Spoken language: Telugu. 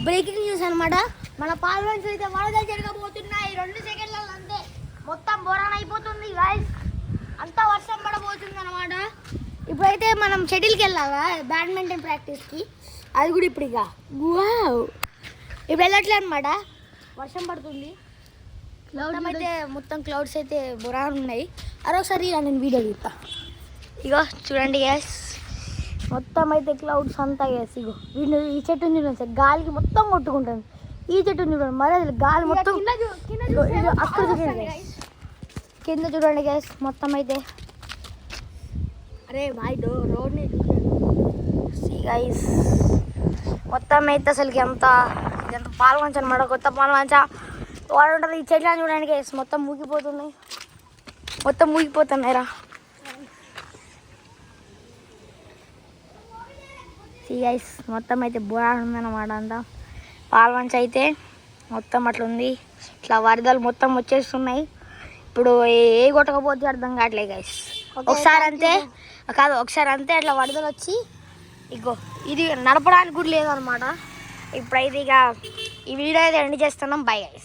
బ్రేకింగ్ న్యూస్ అనమాట. మన పాల్వంచ అయితే వరదలు జరగబోతున్నాయి 2 సెకండ్లలో, అంతే మొత్తం బోరాన్ అయిపోతుంది గాయ్స్. అంతా వర్షం పడబోతుంది అనమాట. ఇప్పుడైతే మనం షటిల్కి వెళ్ళాలా బ్యాడ్మింటన్ ప్రాక్టీస్కి, అది కూడా ఇప్పుడు ఇక ఇప్పుడు వెళ్ళట్లే అనమాట, వర్షం పడుతుంది. మొత్తం క్లౌడ్స్ అయితే బొరాన్ ఉన్నాయి. అరొకసారి నేను వీడియో తీస్తా. ఇగో చూడండి గ్యాస్, మొత్తం అయితే క్లౌడ్స్ అంతా గ్యాస్. ఇగో వీళ్ళు ఈ చెట్టు చూడండి సార్, గాలికి మొత్తం కొట్టుకుంటుంది. ఈ చెట్టు చూడండి, మరి గాలి మొత్తం అక్కడ చూడండి కింద చూడండి గ్యాస్, మొత్తం అయితే అరే బాయ్ రోడ్ని గైస్ మొత్తం అయితే అసలుకి ఎంత పాల్వంచ అనమాట, కొత్త పాల్వంచ వాడు ఉంటుంది. ఈ చెట్లను చూడండి గైస్, మొత్తం మూగిపోతున్నాయి, మొత్తం మూగిపోతున్నాయి రా గైస్. మొత్తం అయితే బోరా ఉందన్నమాట అంతా. పాల్వంచ అయితే మొత్తం అట్లుంది, ఇట్లా వరదలు మొత్తం వచ్చేస్తున్నాయి. ఇప్పుడు ఏ కొట్టకపోతే అర్థం కావట్లేదు గైస్. ఒకసారి అంతే కాదు, ఒకసారి అంతే అట్లా వరదలు వచ్చి ఇగో ఇది నడపడానికి కూడా లేదనమాట. ఇప్పుడైతే ఇక ఈ వీడియో అయితే ఎండ్ చేస్తున్నాం. Bye guys.